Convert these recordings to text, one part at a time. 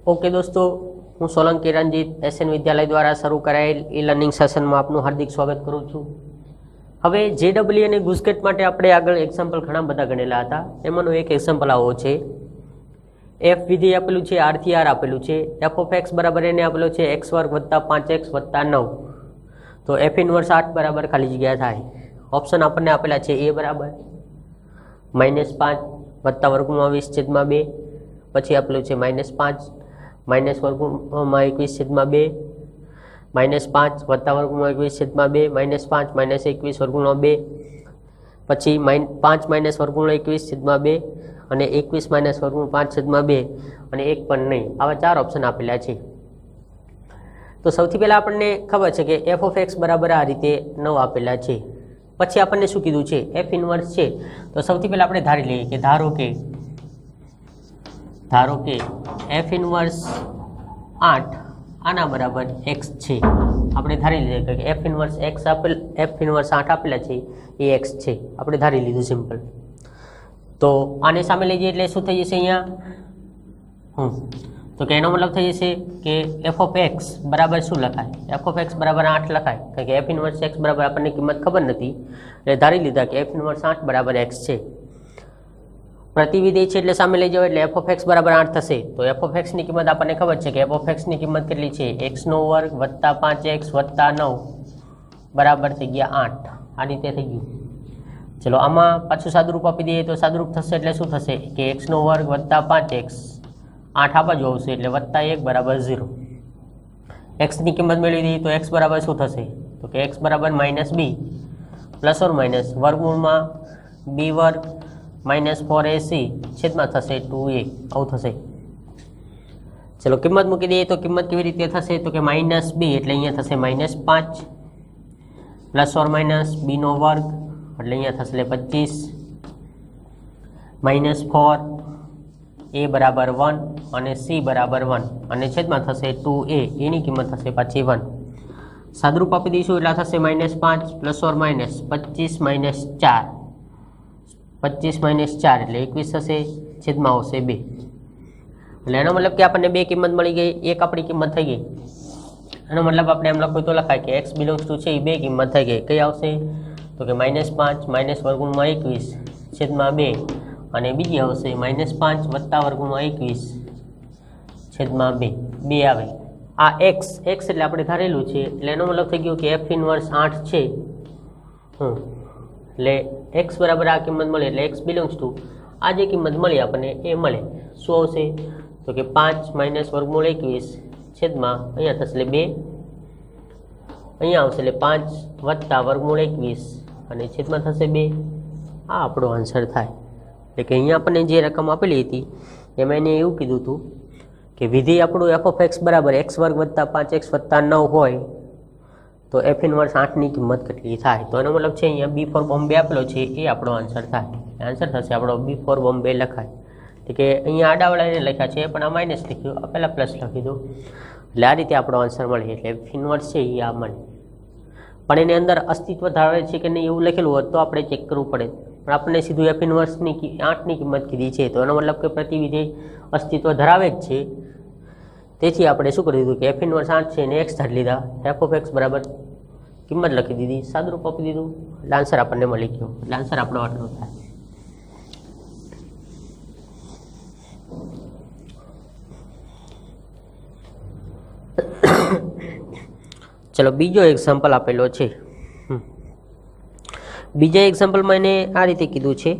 Okay दोस्तों, हूँ Solanki Ranjit SN विद्यालय द्वारा शुरू कराયેલ ई લર્નિંગ સેશનમાં આપનું હાર્દિક સ્વાગત કરું છું। હવે જેડબલ્યુ અને ગુસ્કેટ માટે આપણે આગળ એક્ઝામ્પલ ઘણા બધા ગણેલા હતા। એમાંનું એક એક્ઝામ્પલ આવો છે। એફ વિધેય આપેલું છે, આર થી આર આપેલું છે, એફ ઓફ એક્સ બરાબર એને આપેલો છે એક્સ વર્ગ વત્તા 5x વત્તા 9। તો એફ ઇનવર્સ 8 બરાબર ખાલી જગ્યા થાય। ઓપ્શન આપણને આપેલા છે એ બરાબર -5 વત્તા વર્ગમૂળમાં 20/2, પછી આપેલું છે -5 माइनस वर्गमूळમાં 21/2, -5 वत्ता वर्गमूळમાં 21/2, -5 -21 वर्गमूळમાં 2, પછી 5 माइनस वर्गमूळમાં 21/2 અને 21 माइनस वर्गमूळ 5/2 અને 1 પણ નહીં। આવા 4 ઓપ્શન આપેલા છે। તો સૌથી પહેલા આપણને ખબર છે કે f ઓફ x બરાબર આ રીતે 9 આપેલા છે। પછી આપણને શું કીધું છે, f ઇન્વર્સ છે। તો સૌથી પહેલા આપણે ધારી લઈએ કે ધારો કે f ઇન્વર્સ 8 આના બરાબર x છે। આપણે ધારી લીધું કે f ઇન્વર્સ 8 આપેલા છે એ x છે, આપણે ધારી લીધું સિમ્પલ। તો આને સામે લઈ જઈએ એટલે શું થઈ જશે અહીંયા તો કે એનો મતલબ થઈ જશે કે f ઓફ x બરાબર શું લખાય, f ઓફ x બરાબર 8 લખાય, કારણ કે f ઇન્વર્સ x બરાબર આપણને કિંમત ખબર નથી એટલે ધારી લીધા કે f ઇન્વર્સ 8 બરાબર x છે। प्रतिविधेय है એટલે સામે લઈ જાવ એટલે f ઓફ x બરાબર 8 થશે। તો f ઓફ x ની કિંમત આપણને ખબર છે કે f ઓફ x ની કિંમત કેટલી છે, x નો વર્ગ વત્તા 5x વત્તા 9 બરાબર થઈ ગયા 8। આ રીતે થઈ ગયું। ચલો આમાં પાછું સાદુરૂપ આપી દઈએ તો સાદુરૂપ થશે એટલે શું થશે કે x નો વર્ગ વત્તા 5x 8 આ બાજુ આવશે એટલે વત્તા 1 બરાબર 0। x ની કિંમત મેળવી દઈએ તો x બરાબર શું થશે તો કે x બરાબર -b પ્લસ ઓર માઇનસ વર્ગમૂળમાં b વર્ગ -4ac છેદમાં થશે 2a આવું થશે। ચલો કિંમત મૂકી દઈએ તો કિંમત કેવી રીતે થશે તો કે -b એટલે અહીંયા થશે -5 પ્લસ ઓર માઇનસ b નો વર્ગ એટલે અહીંયા થશે 25 -4 a બરાબર 1 અને c બરાબર 1 અને છેદમાં થશે 2a એની કિંમત થશે પાછી 1। સાદુરૂપ આપી દઈશું એટલે થશે -5 પ્લસ ઓર માઇનસ 25 4 25 4 એટલે 21 થશે, છેદમાં આવશે 2 એટલે એનો મતલબ કે આપણને 2 કિંમત મળી ગઈ, એક આપણી કિંમત થઈ ગઈ। એનો મતલબ આપણે એમ લખવું તો લખાય કે x બિલોંગ્સ ટુ છે એ 2 કિંમત થઈ ગઈ। કઈ આવશે તો કે -5 માઇનસ વર્ગમૂળમાં 21 છેદમાં 2 અને બીજી આવશે -5 વત્તા વર્ગમૂળમાં 21 છેદમાં 2 આવે। આ x એટલે આપણે ધારેલું છે એટલે એનો મતલબ થઈ ગયો કે f ઇન્વર્સ 8 છે એટલે x બરાબર આ કિંમત મળી એટલે x બિલોંગ્સ ટુ આ જે કિંમત મળી આપણને એ મળે। શું આવશે તો કે 5 માઇનસ વર્ગમૂળ 21 છેદમાં અહીંયા થશે 2 અહીંયા આવશે એટલે 5 વત્તા વર્ગમૂળ 21 અને છેદમાં થશે 2। આ આપણો આન્સર થાય। એટલે કે અહીંયા આપણને જે રકમ આપેલી હતી એમાં એને એવું કીધું હતું કે વિધેય આપણું f ઓફ x બરાબર x વર્ગ વત્તા 5x વત્તા 9 હોય તો f ઇન્વર્સ 8 ની કિંમત કેટલી થાય। તો એનો મતલબ છે અહીંયા b ફોર બોમ્બે આપેલો છે એ આપણો આન્સર થાય। આન્સર થશે આપણો b ફોર બોમ્બે લખાય। એટલે કે અહીંયા આડાવાળાને લખ્યા છે પણ આ માઇનસ લખ્યું, આ પહેલાં પ્લસ લખી દો એટલે આ રીતે આપણો આન્સર મળે। એટલે f ઇન્વર્સ છે એ આ મળે, પણ એની અંદર અસ્તિત્વ ધરાવે છે કે નહીં એવું લખેલું હોત તો આપણે ચેક કરવું પડે, પણ આપણને સીધું f ઇન્વર્સની 8ની કિંમત કીધી છે તો એનો મતલબ કે પ્રતિવિધેય અસ્તિત્વ ધરાવે જ છે। તેથી આપણે શું કરી દીધું કે f ઇન્વર્સ 8 છે એને x ધારી લીધા, f ઓફ x બરાબર કિંમત લખી દીધી, સાદુરૂપ આપી દીધું એટલે આન્સર આપણને મળી ગયો। એટલે આન્સર આપણો આટલો થાય। ચલો બીજો એક્ઝામ્પલ આપેલો છે। બીજા એક્ઝામ્પલમાં એને આ રીતે કીધું છે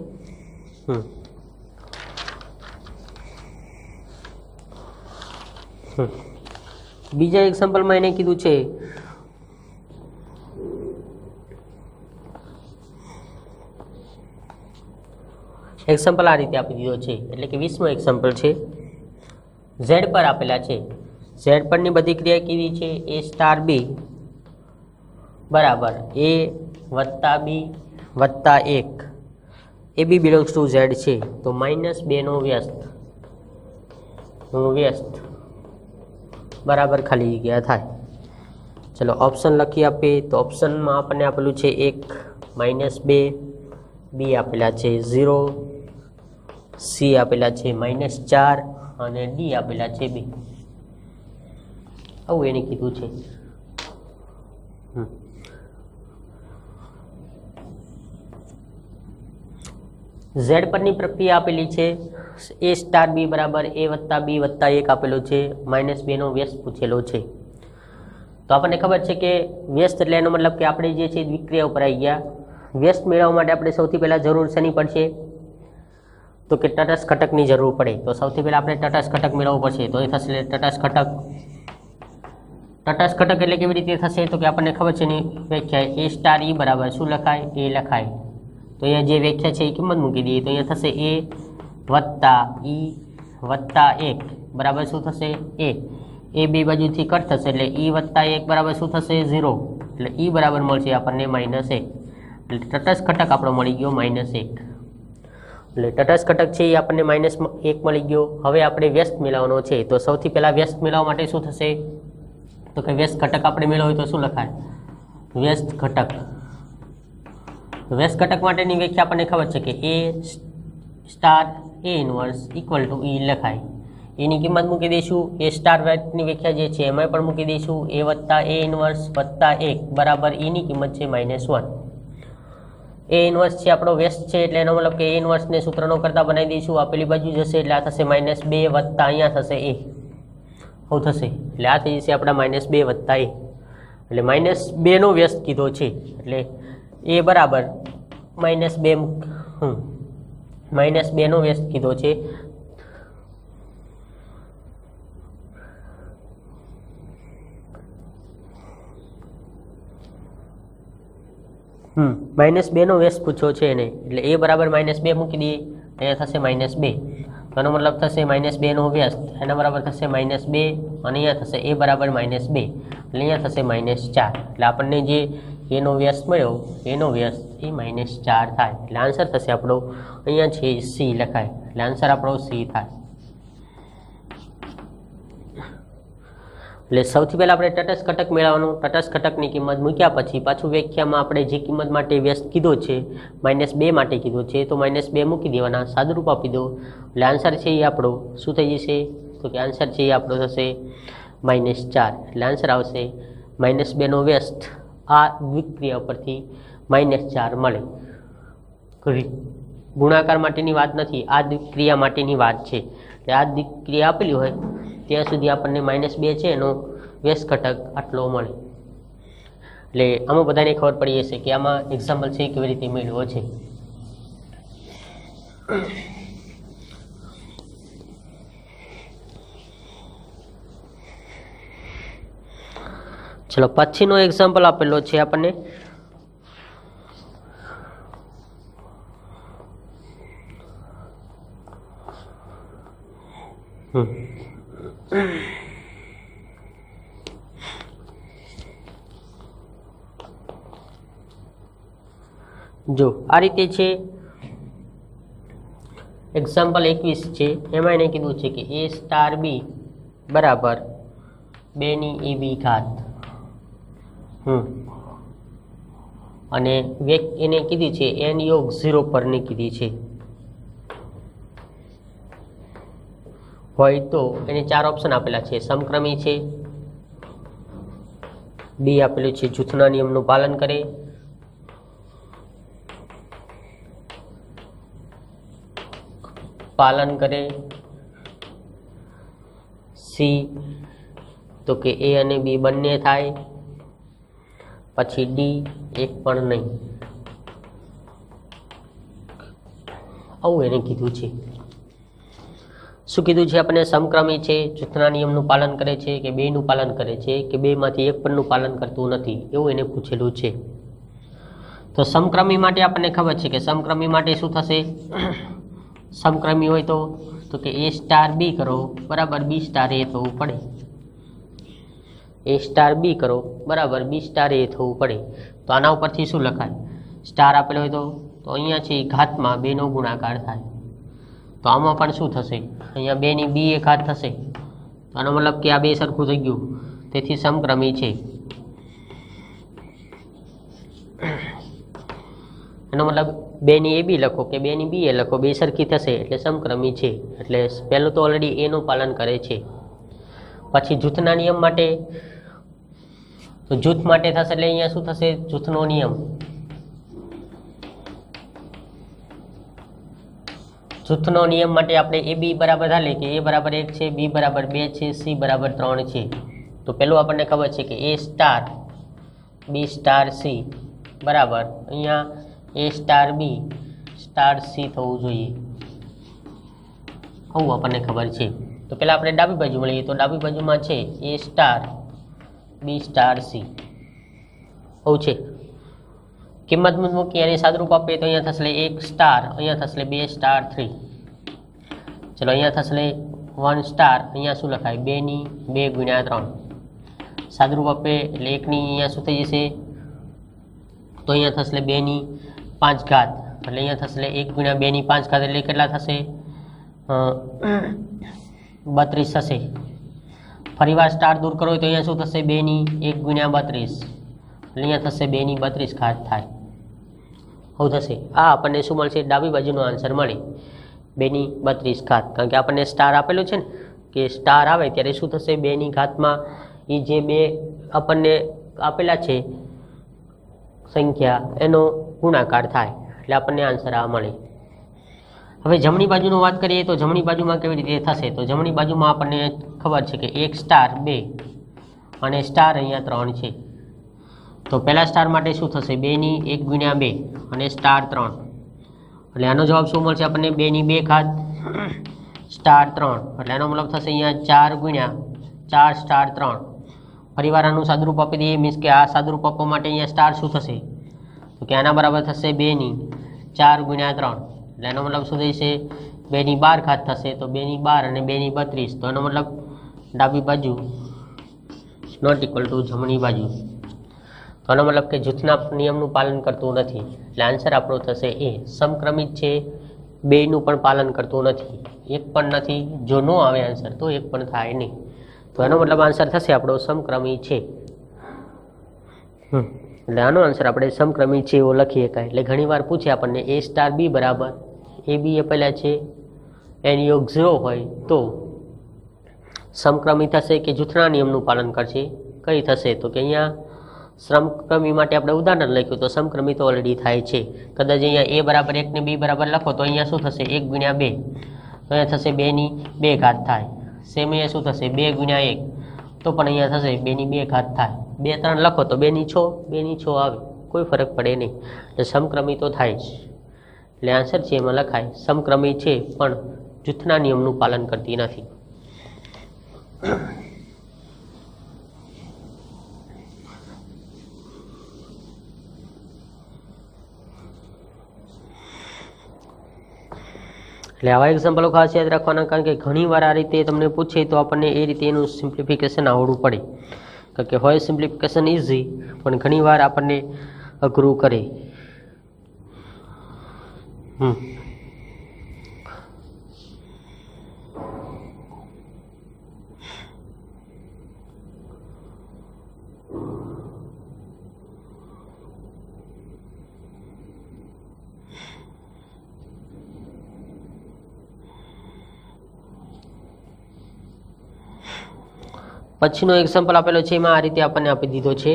બીજા એક્ઝામ્પલમાં એને કીધું છે એક્ઝામ્પલ આ રીતે આપી દીધો છે એટલે કે 20મો એક્ઝામ્પલ છે। z પર આપેલા છે, z પરની બધી ક્રિયા કેવી છે a સ્ટાર b બરાબર a વત્તા b વત્તા 1 એ બી બિલોંગ્સ ટુ z છે તો -2 નો વ્યસ્ત બરાબર ખાલી જગ્યા થાય। ચલો ઓપ્શન લખી આપીએ તો ઓપ્શનમાં આપણને આપેલું છે 1 -2 b આપેલા છે 0 c આપેલા છે -4 અને ડી આપેલા છે 2। આવું એને કીધું છે. ઝેડ પરની પ્રક્રિયા આપેલી છે. એ સ્ટાર બી બરાબર એ વત્તા બી વત્તા 1 આપેલો છે. -2નો વ્યસ્ત પૂછેલો છે. તો આપણને ખબર છે કે વ્યસ્ત એટલે એનો મતલબ કે આપણે જે છે દ્વિક્રિયા ઉપર આવી ગયા. વ્યસ્ત મેળવવા માટે આપણે સૌથી પહેલાં જરૂર શેની પડશે? તો કે તટસ્થ ઘટકની જરૂર પડે. તો સૌથી પહેલાં આપણે તટસ્થ ઘટક મેળવવો પડશે. તો એ થશે તટસ્થ ઘટક. તટસ્થ ઘટક એટલે કેવી રીતે થશે? તો કે આપણને ખબર છે એની વ્યાખ્યા એ સ્ટાર ઈ બરાબર શું લખાય? એ લખાય. તો અહીંયા જે વ્યાખ્યા છે એ કિંમત મૂકી દઈએ તો અહીંયા થશે એ વત્તા ઈ વત્તા 1 બરાબર શું થશે? એ બે બાજુથી કટ થશે એટલે ઈ વત્તા 1 બરાબર શું થશે? 0. એટલે ઈ બરાબર મળશે આપણને -1. એટલે તટસ્થ ઘટક આપણો મળી ગયો -1. એટલે તટસ્થ ઘટક છે એ આપણને -1 મળી ગયો. હવે આપણે વ્યસ્ત મેળવવાનો છે. તો સૌથી પહેલાં વ્યસ્ત મેળવવા માટે શું થશે? તો કે વ્યસ્ત ઘટક આપણે મેળવવો હોય તો શું લખાય? વ્યસ્ત ઘટક. વ્યસ્ત ઘટક માટેની વ્યાખ્યા આપણને ખબર છે કે A star A inverse equal to E લખાય. એની કિંમત મૂકી દઈશું. એ સ્ટાર વ્યસ્તની વ્યાખ્યા જે છે એમાં પણ મૂકી દઈશું. એ વત્તા એ ઇન્વર્સ વત્તા 1 બરાબર એની કિંમત છે -1. એ ઇન્વર્સ છે આપણો વ્યસ્ત છે એટલે એનો મતલબ કે એ ઇન્વર્સને સૂત્રનો કરતા બનાવી દઈશું. આપેલી બાજુ જશે એટલે આ થશે -2 વત્તા અહીંયા થશે એ શું થશે? એટલે આ થઈ જશે આપણા -2 વત્તા એ. એટલે -2નો વ્યસ્ત કીધો છે એટલે એ બરાબર -2નો વ્યસ્ત કીધો છે. -2નો વ્યસ્ત પૂછ્યો છે એને એટલે એ બરાબર -2 મૂકી દઈએ. અહીંયા થશે -2. તો એનો મતલબ થશે -2નો વ્યસ્ત એના બરાબર થશે -2 અને અહીંયા થશે એ બરાબર -2 એટલે અહીંયા થશે -4. એટલે આપણને જે એનો વ્યસ્ત મળ્યો એનો વ્યસ્ત એ -4 થાય. એટલે આન્સર થશે આપણો અહીંયા છે સી લખાય. એટલે આન્સર આપણો સી થાય. એટલે સૌથી પહેલાં આપણે તટસ્થ ઘટક મેળવવાનું. તટસ્થ ઘટકની કિંમત મૂક્યા પછી પાછું વ્યાખ્યામાં આપણે જે કિંમત માટે વ્યસ્ત કીધો છે -2 માટે કીધો છે તો -2 મૂકી દેવાના. સાદુરૂપ આપી દો એટલે આન્સર છે એ આપણો શું થઈ જશે? તો કે આન્સર છે એ આપણો થશે -4. એટલે આન્સર આવશે -2નો વ્યસ્ત. આ દ્વિક્રિયા ઉપરથી -4 મળે. ગુણાકાર માટેની વાત નથી, આ દ્વિક્રિયા માટેની વાત છે. એટલે આ દ્વિક્રિયા આપેલી હોય ત્યાં સુધી આપણને -2 છે એનો વ્યસ્ત ઘટક આટલો મળે. એટલે આમાં બધાને ખબર પડી હશે કે આમાં એક્ઝામ્પલ છે કેવી રીતે મેળવો છે. ચલો પછીનો એક્ઝામ્પલ આપેલો છે આપણને. જો આ રીતે છે એક્ઝામ્પલ 21 છે. એમાં એને કીધું છે કે એ સ્ટાર બી બરાબર 2 ઘાત અને એને કીધી છે એન યોગ 0 પરની કીધી છે હોય તો એને 4 ઓપ્શન આપેલા છે. સમક્રમી છે, બી આપેલું છે જૂથના નિયમનું પાલન કરે, સી તો કે એ અને બી બંને થાય, પછી ડી એક પણ નહીં. આવું એને કીધું છે. શું કીધું છે આપણને? સમક્રમી છે, જૂથના નિયમનું પાલન કરે છે કે બેનું પાલન કરે છે કે બેમાંથી એક પણનું પાલન કરતું નથી, એવું એને પૂછેલું છે. તો સમક્રમી માટે આપણને ખબર છે કે સમક્રમી માટે શું થશે? સમક્રમી હોય તો કે એ સ્ટાર બી કરો બરાબર બી સ્ટાર એ થવું પડે. એ સ્ટાર બી કરો બરાબર બી સ્ટાર એ થવું પડે. તો આના ઉપરથી શું લખાય? સ્ટાર આપેલો હોય તો અહીંયા છે ઘાતમાં 2નો ગુણાકાર થાય. તો આમાં પણ શું થશે? અહીંયા 2ની બી એ ઘાત થશે. તો આનો મતલબ કે આ બે સરખું થઈ ગયું, તેથી સમક્રમી છે. એનો મતલબ 2ની એ બી લખો કે 2ની બી એ લખો, બે સરખી થશે એટલે સમક્રમી છે. એટલે પહેલું તો ઓલરેડી એનું પાલન કરે છે. પછી જૂથના નિયમ માટે, તો જૂથ માટે થશે એટલે અહીંયા શું થશે? જૂથનો નિયમ. જૂથનો નિયમ માટે આપણે એ બી બરાબર હાલે કે એ બરાબર 1 છે, બી બરાબર 2 છે, સી બરાબર 3 છે. તો પેલું આપણને ખબર છે કે A star B star C બરાબર અહીંયા એ સ્ટાર બી સ્ટાર સી થવું જોઈએ, આવું આપણને ખબર છે. તો પહેલાં આપણે ડાબી બાજુ મળીએ, તો ડાબી બાજુમાં છે એ સ્ટાર બી સ્ટાર સી, આવું છે. કિંમત મૂકી અને સાદરૂપ આપીએ તો અહીંયા થશે 1 સ્ટાર, અહીંયા થશે 2 સ્ટાર 3. ચલો અહીંયા થશે 1 સ્ટાર, અહીંયા શું લખાય? 2 ની 2 ગુણ્યા 3. સાદરૂપ આપે એટલે 1 ની અહીંયા શું થઈ જશે? તો અહીંયા થશે 2 ની 5 ઘાત, એટલે અહીંયા થશે 1 ગુણ્યા 2 ની 5 ઘાત એટલે કેટલા થશે? 32 થશે. ફરીવાર સ્ટાર દૂર કરો તો અહીંયા શું થશે? 2 ની 1 ગુણ્યા 32 એટલે અહીંયા થશે 2 ની 32 ઘાત થાય, આવું થશે. આ આપણને શું મળશે? ડાબી બાજુનો આન્સર મળે 2 ની 32 ઘાત, કારણ કે આપણને સ્ટાર આપેલું છે ને કે સ્ટાર આવે ત્યારે શું થશે? 2 ની ઘાતમાં એ જે 2 આપણને આપેલા છે સંખ્યા એનો ગુણાકાર થાય એટલે આપણને આન્સર આ મળે. હવે જમણી બાજુનો વાત કરીએ તો જમણી બાજુમાં કેવી રીતે થશે? તો જમણી બાજુમાં આપણને ખબર છે કે 1 સ્ટાર 2 અને સ્ટાર અહીંયા 3 છે. તો પહેલા સ્ટાર માટે શું થશે? 2 ની 1 ગુણ્યા 2 અને સ્ટાર 3 એટલે આનો જવાબ શું મળશે આપણને? 2 ની 2 ઘાત સ્ટાર 3 એટલે આનો મતલબ થશે અહીંયા 4 ગુણ્યા 4 સ્ટાર 3. ફરીવાર આનું સાદરૂપ આપી દઈએ, મીન્સ કે આ સાદરૂપ આપવા માટે અહીંયા સ્ટાર શું થશે? તો કે આના બરાબર થશે 2 ની 4 ગુણ્યા 3 એટલે એનો મતલબ શું થશે? 2 ની 12 ઘાત થશે, તો 2 ની 12 અને 2 ની 32, તો એનો મતલબ ડાબી બાજુ નોટ ઇક્વલ ટુ જમણી બાજુ. તો એનો મતલબ કે જૂથના નિયમનું પાલન કરતું નથી, એટલે આન્સર આપણો થશે એ. સમક્રમિત છે, બેયનું પણ પાલન કરતું નથી, એક પણ નથી. જો ન આવે આન્સર તો એક પણ થાય નહીં, તો એનો મતલબ આન્સર થશે આપણો સમક્રમી છે. એટલે આનો આન્સર આપણે સમક્રમી છે એવો લખી શકાય. એટલે ઘણીવાર પૂછે આપણને એ સ્ટાર બી બરાબર એ બી એ પહેલાં છે એન યોગ 0 હોય તો સમક્રમી થશે કે જૂથના નિયમનું પાલન કરશે? કઈ થશે? તો કે અહીંયા સમક્રમી માટે આપણે ઉદાહરણ લખ્યું તો સમક્રમી તો ઓલરેડી થાય છે. કદાચ અહીંયા એ બરાબર 1 ને બી બરાબર લખો તો અહીંયા શું થશે? 1 ગુણ્યા 2, તો અહીંયા થશે 2 ની 2 ઘાત થાય. સેમ અહીંયા શું થશે? 2 ગુણ્યા 1, તો પણ અહીંયા થશે 2 ની 2 ઘાત થાય. 2 3 લખો તો 2 ની 6, 2 ની 6 આવે, કોઈ ફરક પડે નહીં. એટલે સમક્રમી તો થાય જ. એટલે આન્સર છે એમાં લખાય સમક્રમી છે પણ જૂથના નિયમનું પાલન કરતી નથી. એટલે આવા એક્ઝામ્પલો ખાસ યાદ રાખવાના, કારણ કે ઘણીવાર આ રીતે તમને પૂછે તો આપણને એ રીતે એનું સિમ્પ્લિફિકેશન આવડવું પડે. કારણ કે હોય સિમ્પ્લિફિકેશન ઇઝી પણ ઘણીવાર આપણને અઘરું કરે. પછીનો એક્ઝામ્પલ આપેલો છે એમાં આ રીતે આપણને આપી દીધો છે.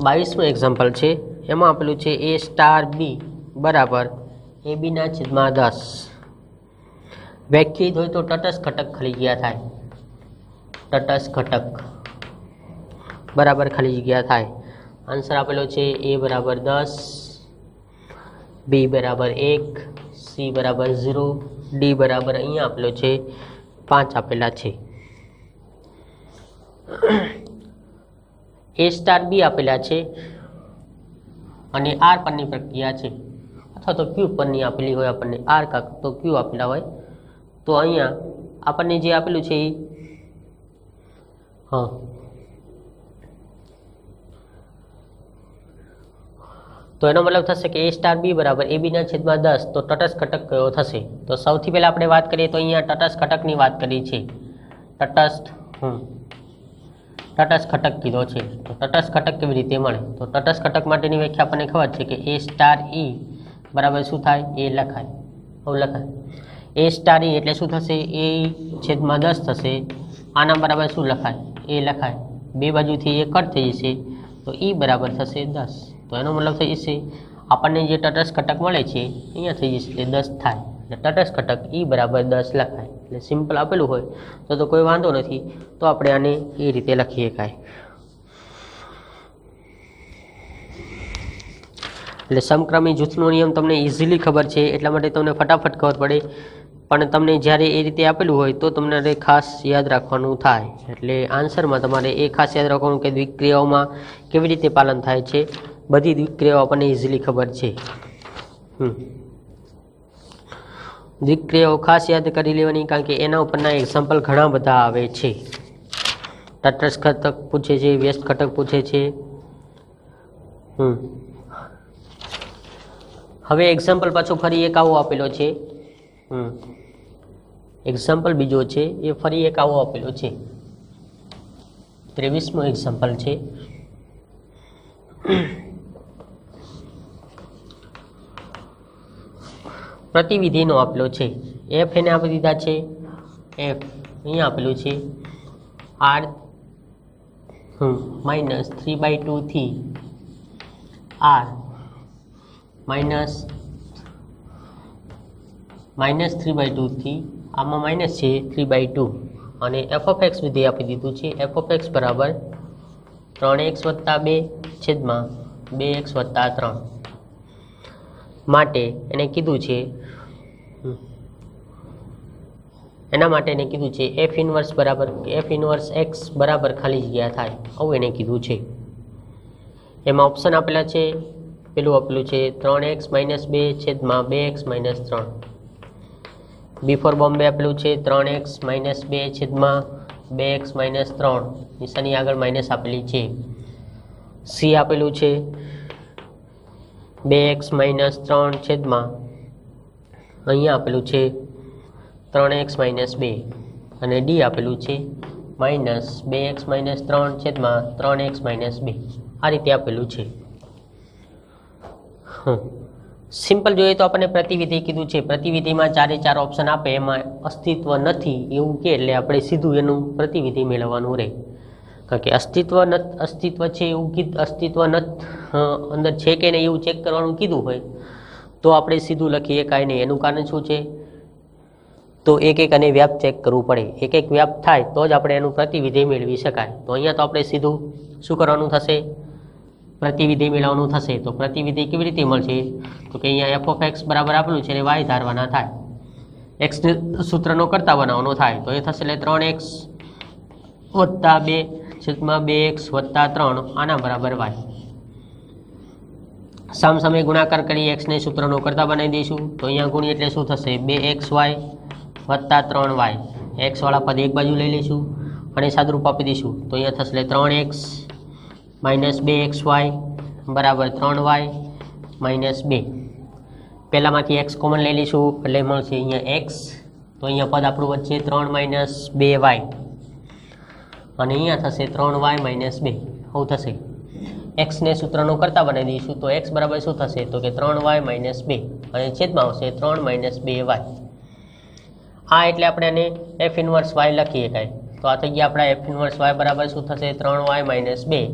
22મું એક્ઝામ્પલ છે, એમાં આપેલું છે એ સ્ટાર બી બરાબર એ બીના છેદમાં 10. વ્યાખ્યાયિત હોય તો તટસ્થ ઘટક ખાલી જગ્યા થાય. તટસ્થ ઘટક બરાબર ખાલી જગ્યા થાય. આન્સર આપેલો છે એ બરાબર 10, બી બરાબર 1, સી બરાબર 0, ડી બરાબર અહીંયા આપેલો છે 5 આપેલા છે. એ સ્ટાર બી આપેલા છે અને આર પરની પ્રક્રિયા છે, અથવા તો ક્યુ પરની આપેલી હોય આપણને આર કાં તો ક્યુ આપેલા હોય, તો અહીંયા આપણને જે આપેલું છે એ તો એનો મતલબ થશે કે એ સ્ટાર બી બરાબર એ બીના છેદમાં 10, તો તટસ્થ ઘટક કયો થશે? તો સૌથી પહેલાં આપણે વાત કરીએ તો અહીંયા તટસ્થ ઘટકની વાત કરી છે. તટસ્થ ઘટક કીધો છે. તો તટસ્થ ઘટક કેવી રીતે મળે? તો તટસ્થ ઘટક માટેની વ્યાખ્યા આપણને ખબર છે કે એ સ્ટાર ઈ બરાબર શું થાય? એ લખાય, આવું લખાય. એ સ્ટાર ઈ એટલે શું થશે? એ છેદમાં 10 થશે. આના બરાબર શું લખાય? એ લખાય. બે બાજુથી એ કટ થઈ જશે તો ઈ બરાબર થશે 10. તો એનો મતલબ થઈ જશે આપણને જે તટસ્થ ઘટક મળે છે અહીંયા થઈ જશે એટલે 10 થાય. એટલે તટસ્થ ઘટક ઈ બરાબર 10 લખાય. એટલે સિમ્પલ આપેલું હોય તો કોઈ વાંધો નથી, તો આપણે આને એ રીતે લખી શકાય. એટલે સમક્રમી જૂથનો નિયમ તમને ઇઝીલી ખબર છે એટલા માટે તમને ફટાફટ ખબર પડે, પણ તમને જ્યારે એ રીતે આપેલું હોય તો તમને ખાસ યાદ રાખવાનું થાય. એટલે આન્સરમાં તમારે એ ખાસ યાદ રાખવાનું કે દ્વિક્રિયાઓમાં કેવી રીતે પાલન થાય છે. બધી દ્વિક્રિયાઓ આપણને ઇઝીલી ખબર છે. દ્વિક્રિયાઓ ખાસ યાદ કરી લેવાની, કારણ કે એના ઉપરના એક્ઝામ્પલ ઘણા બધા આવે છે. તટસ્થ ઘટક પૂછે છે, વ્યસ્ત ઘટક પૂછે છે. હવે એક્ઝામ્પલ પાછો ફરી એક આવો આપેલો છે. એક્ઝામ્પલ બીજો છે એ ફરી એક આવો આપેલો છે. 23મો એક્ઝામ્પલ છે. પ્રતિવિધિનો આપેલો છે. એફ એને આપી દીધા છે. એફ અહીંયા આપેલું છે આર -3/2 થી આર -3/2 થી આમાં માઇનસ છે 3/2 અને એફ ઓફ એક્સ વિધેય આપી દીધું છે. એફ ઓફ એક્સ બરાબર 3x + 2 છેદમાં 2x + 3 માટે એને કીધું છે એના માટે એને કીધું છે એફ ઇન્વર્સ એક્સ બરાબર ખાલી જગ્યા થાય આવું એને કીધું છે. એમાં ઓપ્શન આપેલા છે. પેલું આપેલું છે 3x - 2 છેદમાં 2x - 3. બી ફોર બોમ્બે આપેલું છે 3x - 2 છેદમાં 2x - 3. નિશાની આગળ માઇનસ આપેલી છે. સી આપેલું છે 2x - 3 છેદમાં અહીંયા આપેલું છે 3x - 2 અને ડી આપેલું છે -2x - 3 છેદમાં 3x - 2. આ રીતે આપેલું છે. સિમ્પલ જોઈએ તો આપણને પ્રતિવિધિ કીધું છે. પ્રતિવિધિમાં 4 ઓપ્શન આપે, એમાં અસ્તિત્વ નથી એવું કે એટલે આપણે સીધું એનું પ્રતિવિધિ મેળવવાનું રહે. કારણ કે અસ્તિત્વ છે એવું અસ્તિત્વ અંદર છે કે નહીં એવું ચેક કરવાનું કીધું હોય તો આપણે સીધું લખીએ કાંઈ નહીં. એનું કારણ શું છે? તો એક અને વ્યાપ ચેક કરવું પડે. એક વ્યાપ થાય તો જ આપણે એનું પ્રતિવિધિ મેળવી શકાય. તો અહીંયા તો આપણે સીધું શું કરવાનું થશે? પ્રતિવિધિ મેળવવાનું થશે. તો પ્રતિવિધિ કેવી રીતે મળશે? તો કે અહીંયા એફ ઓફ એક્સ બરાબર આપેલું છે એટલે વાય ધારવાના થાય. એક્સને સૂત્રનો કરતા બનાવવાનો થાય તો એ થશે એટલે 3x + 2 છેદમાં 2x + 3 આના બરાબર વાય. સામસામે ગુણાકાર કરી એક્સને સૂત્રનો કરતા બનાવી દઈશું. તો અહીંયા ગુણી એટલે શું થશે? 2xy + 3y. એક્સ વાળા પદ એક બાજુ લઈ લઈશું અને સાદુરૂપ આપી દઈશું. તો અહીંયા થશે 3x - 2xy બરાબર 3y - 2. પહેલાંમાંથી એક્સ કોમન લઈ લઈશું એટલે મળશે અહીંયા એક્સ. તો અહીંયા પદ આપણું વચ્ચે 3 - 2y અને અહીંયા થશે 3y - 2. આવું થશે. એક્સને સૂત્રનો કરતા બનાવી દઈશું તો એક્સ બરાબર શું થશે? તો કે 3y - 2 અને છેદમાં આવશે 3 - 2y. આ એટલે આપણે આને એફ ઇન્વર્સ વાય લખી શકાય. તો આ થઈ ગયા આપણા એફ ઇન્વર્સ વાય બરાબર શું થશે? 3y - 2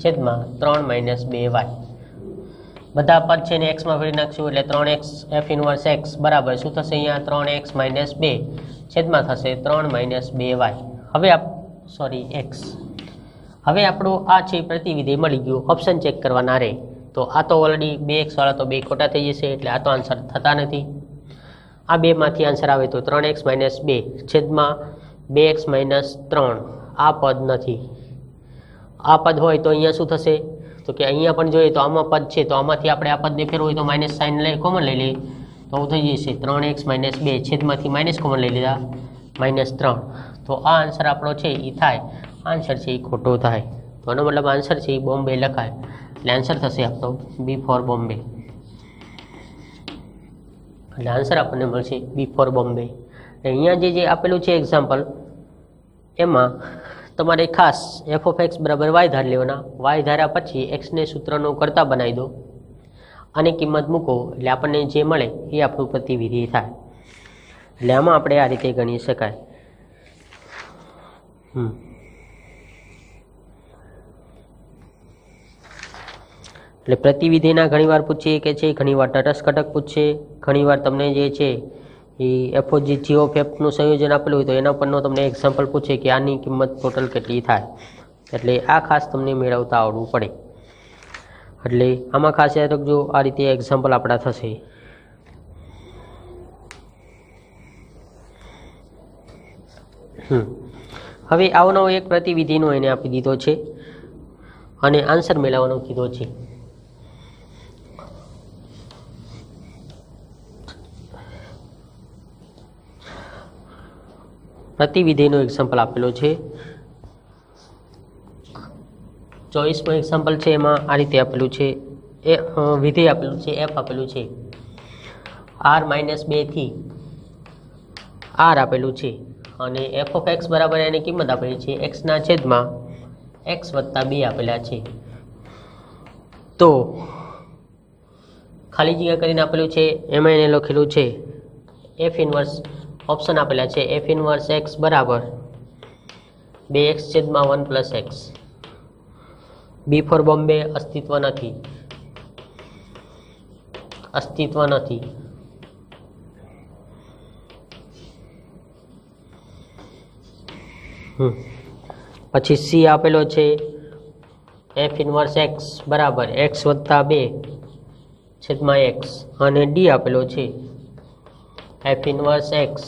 છેદમાં 3 - 2y. બધા પદ છે ને એક્સમાં ફેરવી નાખશું એટલે 3x એફ ઇન્વર્સ એક્સ બરાબર શું થશે? અહીંયા 3x - 2 છેદમાં થશે 3 - 2y. હવે એક્સ. હવે આપણું આ છે પ્રતિવિધિ મળી ગયું. ઓપ્શન ચેક કરવાના રહે. તો આ તો ઓલરેડી 2x વાળા તો 2 ખોટા થઈ જશે એટલે આ તો આન્સર થતા નથી. આ બેમાંથી આન્સર આવે તો 3x - 2 છેદમાં 2x - 3. આ પદ નથી. આ પદ હોય તો અહીંયા શું થશે? તો કે અહીંયા પણ જોઈએ તો આમાં પદ છે તો આમાંથી આપણે આ પદને ફેરવું હોય તો માઇનસ સાઇન કોમન લઈ લઈએ તો થઈ જશે 3x - 2 છેદમાંથી માઇનસ કોમન લઈ લીધા -3. તો આ આન્સર આપણો છે એ થાય. આન્સર છે એ ખોટો થાય. તો એનો મતલબ આન્સર છે એ બોમ્બે લખાય એટલે આન્સર થશે આપણો બી ફોર બોમ્બે. એટલે આન્સર આપણને મળશે બી ફોર બોમ્બે. અહીંયા જે આપેલું છે એક્ઝામ્પલ એમાં તમારે ખાસ એફ ઓફ એક્સ બરાબર વાય ધાર લેવાના. વાય ધાર્યા પછી એક્સને સૂત્રનો કરતા બનાવી દો અને કિંમત મૂકો એટલે આપણને જે મળે એ આપણું પ્રતિવિધિ થાય. એટલે આમાં આપણે આ રીતે ગણી શકાય. એટલે પ્રતિવિધિના ઘણીવાર પૂછીએ કે છે, ઘણીવાર તટસ્થ ઘટક પૂછશે, ઘણીવાર તમને જે છે એ એફઓજી જી ઓફ એફનું સંયોજન આપેલું હોય તો એના પરનો તમને એક્ઝામ્પલ પૂછે કે આની કિંમત ટોટલ કેટલી થાય. એટલે આ ખાસ તમને મેળવતા આવડવું પડે. એટલે આમાં ખાસ યાદ રાખજો, આ રીતે એક્ઝામ્પલ આપણા થશે. હવે આવનો એક પ્રતિવિધિનો એને આપી દીધો છે અને આન્સર મેળવવાનો કીધો છે. પ્રતિવિધિનો એક્ઝામ્પલ આપેલો છે. 24મો એક્ઝામ્પલ છે, એમાં આ રીતે આપેલું છે, એ વિધેય આપેલું છે, એફ આપેલું છે, r-2 થી r આપેલું છે અને એફ ઓફ એક્સ બરાબર એની કિંમત આપેલી છે એક્સના છેદમાં એક્સ વત્તા 2 આપેલા છે. તો ખાલી જગ્યા કરીને આપેલું છે, એમાં એને લખેલું છે એફ ઇનવર્સ, ઓપ્શન આપેલા છે એફ ઇનવર્સ એક્સ બરાબર 2x છેદમાં 1 પ્લસ એક્સ. બી ફોર બોમ્બે અસ્તિત્વ નથી, અસ્તિત્વ નથી. પછી સી આપેલો છે એફ ઇનવર્સ એક્સ બરાબર એક્સ વત્તા 2 છેદમાં એક્સ અને ડી આપેલો છે એફ ઇનવર્સ એક્સ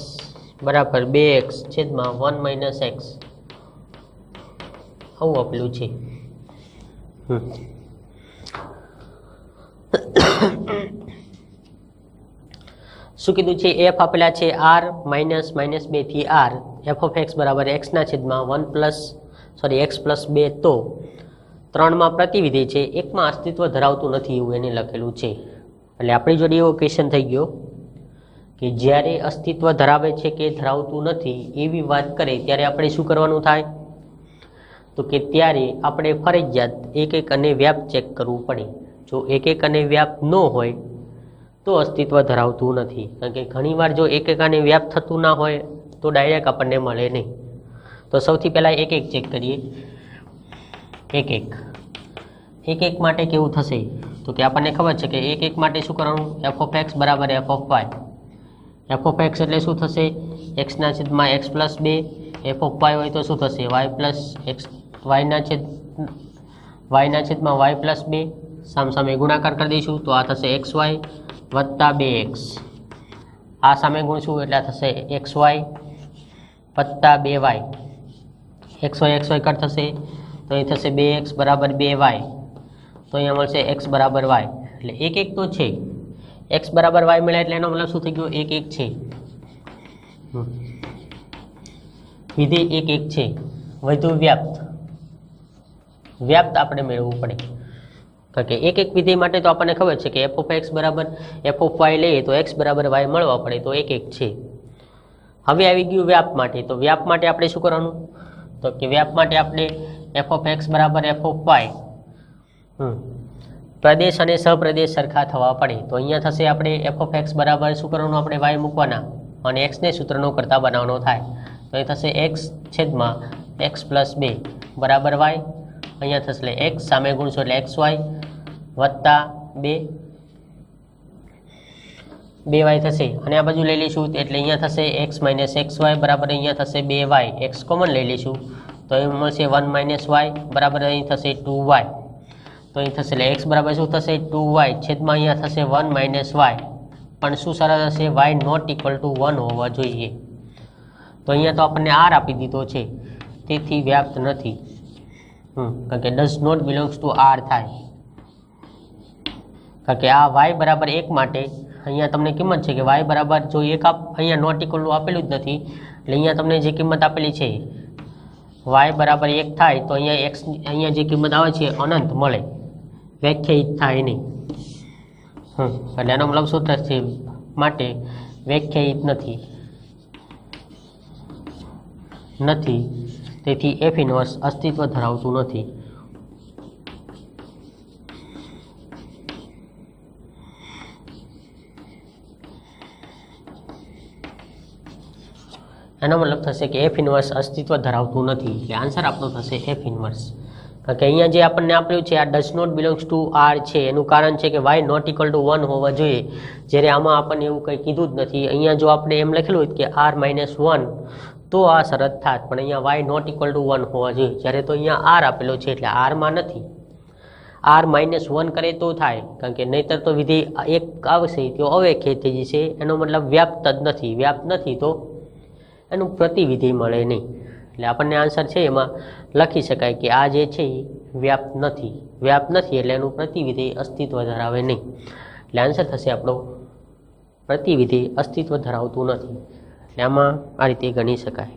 બરાબર 2x છેદમાં 1 માઇનસ એક્સ. આવું આપેલું છે. શું કીધું છે? એફ આપેલા છે r-2 થી r, એફ ઓફ એક્સ બરાબર એક્સના છેદમાં એક્સ પ્લસ 2. તો 3માં પ્રતિવિધિ છે, 1માં અસ્તિત્વ ધરાવતું નથી એવું એને લખેલું છે. એટલે આપણી જોડે એવો ક્વેશ્ચન થઈ ગયો કે જ્યારે અસ્તિત્વ ધરાવે છે કે ધરાવતું નથી એવી વાત કરે ત્યારે આપણે શું કરવાનું થાય? તો કે ત્યારે આપણે ફરજિયાત એક અને વ્યાપ ચેક કરવું પડે. જો એક અને વ્યાપ ન હોય તો અસ્તિત્વ ધરાવતું નથી. કારણ કે ઘણીવાર જો એક અને વ્યાપ થતું ના હોય તો ડાયરેક્ટ આપણને મળે નહીં. તો સૌથી પહેલાં એક ચેક કરીએ. એક માટે કેવું થશે? તો કે આપણને ખબર છે કે એક માટે શું કરવાનું? એફ ઓફ એક્સ બરાબર F of Y. F of X એટલે શું થશે? એક્સના છેદમાં X plus 2. F of Y હોય તો શું થશે? વાય પ્લસ એક્સ, વાયના છેદમાં વાય પ્લસ 2. સામે ગુણાકાર કરી દઈશું તો આ થશે એક્સ વાય વત્તા 2x. આ સામે ગુણશું એટલે આ થશે એક્સ વાય વત્તા 2y. એક્સ વાય કટ થશે તો અહીં થશે 2x બરાબર 2y. તો અહીંયા મળશે એક્સ બરાબર વાય. એટલે એક તો છે, એક્સ બરાબર વાય મળ્યા એટલે એનો મતલબ શું થઈ ગયો? એક છે. વિધેય એક છે. વધુ વ્યાપ્ત આપણે મેળવવું પડે. કારણ કે એક વિધેય માટે તો આપણને ખબર છે કે એફ ઓફ એક્સ બરાબર એફ ઓફ વાય લઈએ તો એક્સ બરાબર વાય મળવા પડે. તો એક છે. હવે આવી ગયું વ્યાપ માટે. તો વ્યાપ માટે આપણે શું કરવાનું? તો કે વ્યાપ માટે આપણે એફ ઓફ એક્સ બરાબર એફ ઓફ વાય, પ્રદેશ અને સહપ્રદેશ સરખા થવા પડે. તો અહીંયા થશે આપણે એફ ઓફ એક્સ બરાબર શું કરવાનું? આપણે વાય મૂકવાના અને એક્સને સૂત્રનો કરતા બનાવવાનો થાય. તો એ થશે એક્સ છેદમાં એક્સ પ્લસ 2 બરાબર વાય. અહીંયા થશે એક્સ સામે ગુણશો એટલે એક્સ વાય વત્તા 2y થશે. અને આ બાજુ લઈ લઈશું એટલે અહીંયા થશે એક્સ માઇનસ એક્સ વાય બરાબર અહીંયા થશે 2y. એક્સ કોમન લઈ લઈશું તો અહીં મળશે 1 માઇનસ વાય બરાબર અહીં થશે 2y. તો અહીં થશે એટલે એક્સ બરાબર શું થશે? 2y છેદમાં અહીંયા થશે 1 માઇનસ વાય. પણ શું સરળ હશે? વાય નોટ ઇક્વલ ટુ 1 હોવા જોઈએ. તો અહીંયા તો આપણને આર આપી દીધો છે, તેથી વ્યાપ્ત નથી. કારણ કે does not belongs to R થાય. કારણ કે આ વાય બરાબર 1 માટે અહીંયા તમને કિંમત છે કે વાય બરાબર જો 1 અહીંયા નોટ ઇક્વલ આપેલું જ નથી. એટલે અહીંયા તમને જે કિંમત આપેલી છે વાય બરાબર 1 થાય તો અહીંયા એક્સ અહીંયા જે કિંમત આવે છે અનંત મળે, વ્યાખ્યાયિત થાય નહીં. એટલે એનો મતલબ શું થશે? માટે વ્યાખ્યાયિત નથી. તેથી એફ ઇનવર્સ અસ્તિત્વ ધરાવતું નથી. એનો મતલબ થશે કે એફ ઇન્વર્સ અસ્તિત્વ ધરાવતું નથી, એટલે આન્સર આપણો થશે એફ ઇન્વર્સ. કારણ કે અહીંયા જે આપણને આપ્યું છે આ does not belongs to R છે, એનું કારણ છે કે વાય નોટ ઇક્વલ ટુ 1 હોવા જોઈએ, જ્યારે આમાં આપણને એવું કંઈ કીધું જ નથી. અહીંયા જો આપણે એમ લખેલું હોય કે આર -1 તો આ શરત થાત, પણ અહીંયા વાય નોટ ઇક્વલ ટુ 1 હોવા જોઈએ, જ્યારે તો અહીંયા આર આપેલો છે એટલે આરમાં નથી. આર -1 કરે તો થાય, કારણ કે નહીતર તો વિધેય એક આવશે તો અવેખ્ય થઈ જશે, એનો મતલબ વ્યાપ્ત જ નથી. વ્યાપ્ત નથી તો એનું પ્રતિવિધેય મળે નહીં, એટલે આપણને આન્સર છે એમાં લખી શકાય કે આ જે છે એ વ્યાપ્ત નથી. વ્યાપ્ત નથી એટલે એનું પ્રતિવિધેય અસ્તિત્વ ધરાવે નહીં, એટલે આન્સર થશે આપણો પ્રતિવિધેય અસ્તિત્વ ધરાવતું નથી. એટલે આમાં આ રીતે ગણી શકાય.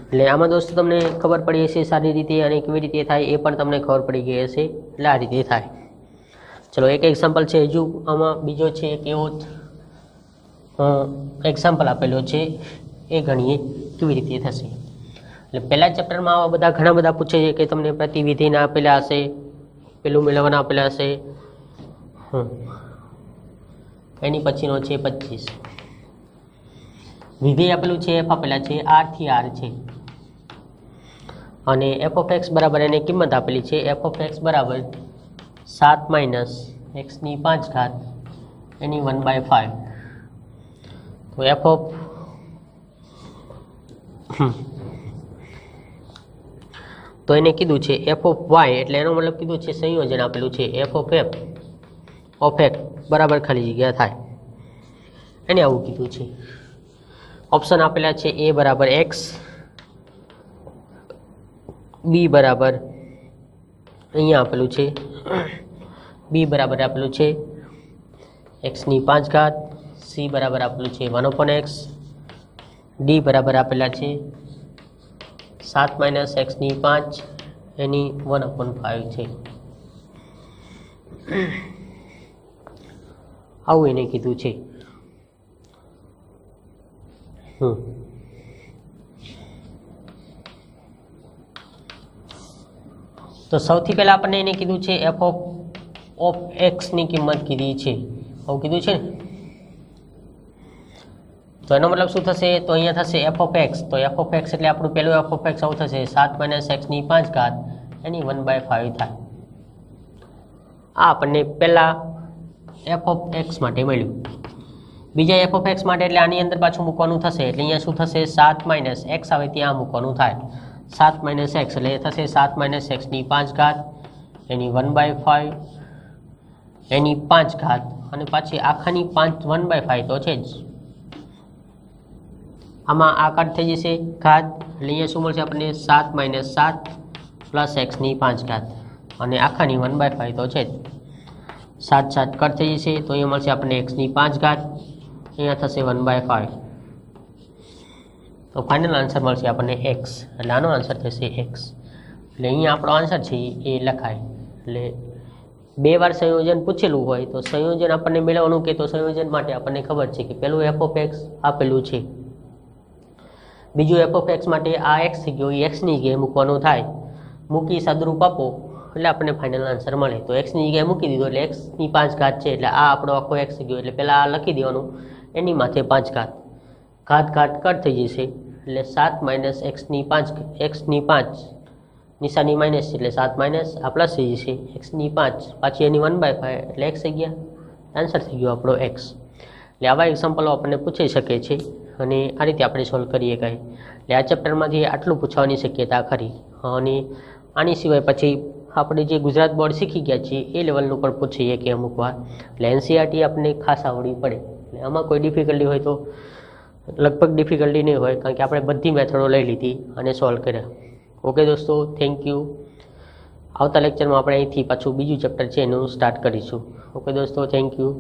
એટલે આમાં દોસ્તો તમને ખબર પડી હશે સારી રીતે, અને કેવી રીતે થાય એ પણ તમને ખબર પડી ગઈ હશે, એટલે આ રીતે થાય. ચલો એક એક્ઝામ્પલ છે હજુ આમાં બીજો છે એક એવો એક્ઝામ્પલ આપેલો છે, એ ગણીએ કેવી રીતે થશે. એટલે પહેલા ચેપ્ટરમાં આવા બધા ઘણા બધા પૂછે છે કે તમને પ્રતિવિધિના આપેલા હશે, પેલું મેળવવાના આપેલા હશે, એની પછીનો છે 25. વિધેય આપેલું છે એફ આપેલા છે, આર થી આર છે, અને એફ ઓફ એક્સ બરાબર એની કિંમત આપેલી છે એફ ઓફ એક્સ બરાબર 7 - x ની 5 ઘાત એની 1/5. તો એફ ઓફ તો એને કીધું છે એફ ઓફ વાય, એટલે એનો મતલબ કીધું છે સંયોજન આપેલું છે એફ ઓફ એક્સ બરાબર ખાલી જગ્યા થાય, એને આવું કીધું છે. ઓપ્શન આપેલા છે એ બરાબર એક્સ, બી બરાબર અહીંયા આપેલું છે બી બરાબર આપેલું છે x ની 5 ઘાત, સી બરાબર આપેલું છે 1/x, ડી બરાબર આપેલા છે 7 - x ની 5 એની 1/5 છે. આવું એને કીધું છે. તો સૌથી પહેલા આપણને એને કીધું છે એફ ઓફ એક્સ ની કિંમત કીધી છે, આવું કીધું છે ને. તો એનો મતલબ શું થશે, તો અહીંયા થશે એફ ઓફ એક્સ, તો એફ ઓફ એક્સ એટલે આપણું પહેલું એફ ઓફ એક્સ આવું થશે 7 - x ની 5 ઘાત એની 1/5 થાય. આ આપણને પહેલા એફ ઓફ એક્સ માટે મળ્યું. બીજા એફ ઓફ એક્સ માટે એટલે આની અંદર પાછું મૂકવાનું થશે, એટલે અહીંયા શું થશે 7 - x આવે ત્યાં મૂકવાનું થાય, 7 - x એટલે થશે 7 - x ની 5 ઘાત એની 1/5 એની 5 ઘાત, અને પાછી આખાની 1/5 તો છે જ. આમાં આ કાટ થઈ જશે ઘાત, એટલે અહીંયા શું મળશે આપણને 7 - 7 પ્લસ x ની 5 ઘાત, અને આખાની 1/5 તો છે જ. 7 - 7 કટ થઈ જશે, તો અહીંયા મળશે આપણને x ની 5 ઘાત, અહીંયા થશે 1/5. તો ફાઇનલ આન્સર મળશે આપણને x, એટલે આનો આન્સર થશે x. એટલે અહીંયા આપણો આન્સર છે એ લખાય. એટલે 2 વાર સંયોજન પૂછેલું હોય તો સંયોજન આપણને મેળવવાનું કે, તો સંયોજન માટે આપણને ખબર છે કે પહેલું એફ ઓફ એક્સ આપેલું છે, બીજું એફ ઓફ એક્સ માટે આ એક્સ થઈ ગયો એ એક્સની જગ્યાએ મૂકવાનું થાય, મૂકી સદરૂપ આપો એટલે આપણને ફાઇનલ આન્સર મળે. તો એક્સની જગ્યાએ મૂકી દીધો એટલે x ની 5 ઘાત છે, એટલે આ આપણો આખો એક્સ થઈ ગયો, એટલે પહેલાં આ લખી દેવાનું, એની માથે 5 ઘાત, ઘાત કટ થઈ જશે, એટલે 7 - x ની 5 નિશાની માઇનસ છે એટલે 7 આ પ્લસ થઈ જશે, x ની 5 પાછી એની 1/5 એટલે x થઈ ગયા, આન્સર થઈ ગયો આપણો x. એટલે આવા એક્ઝામ્પલો આપણને પૂછી શકે છે, અને આ રીતે આપણે સોલ્વ કરીએ કાંઈ. એટલે આ ચેપ્ટરમાંથી આટલું પૂછવાની શક્યતા ખરી, અને આની સિવાય પછી આપણે જે ગુજરાત બોર્ડ શીખી ગયા છીએ એ લેવલનું પણ પૂછીએ કે અમુક વાર, એટલે એનસીઆરટી આપણને ખાસ આવડવી પડે. એટલે આમાં કોઈ ડિફિકલ્ટી હોય તો લગભગ ડિફિકલ્ટી નહીં હોય, કારણ કે આપણે બધી મેથડો લઈ લીધી અને સોલ્વ કર્યા. ઓકે દોસ્તો, થેન્ક યુ. આવતા લેક્ચરમાં આપણે અહીંથી પાછું બીજું ચેપ્ટર છે એનું સ્ટાર્ટ કરીશું. ઓકે દોસ્તો, થેન્ક યુ.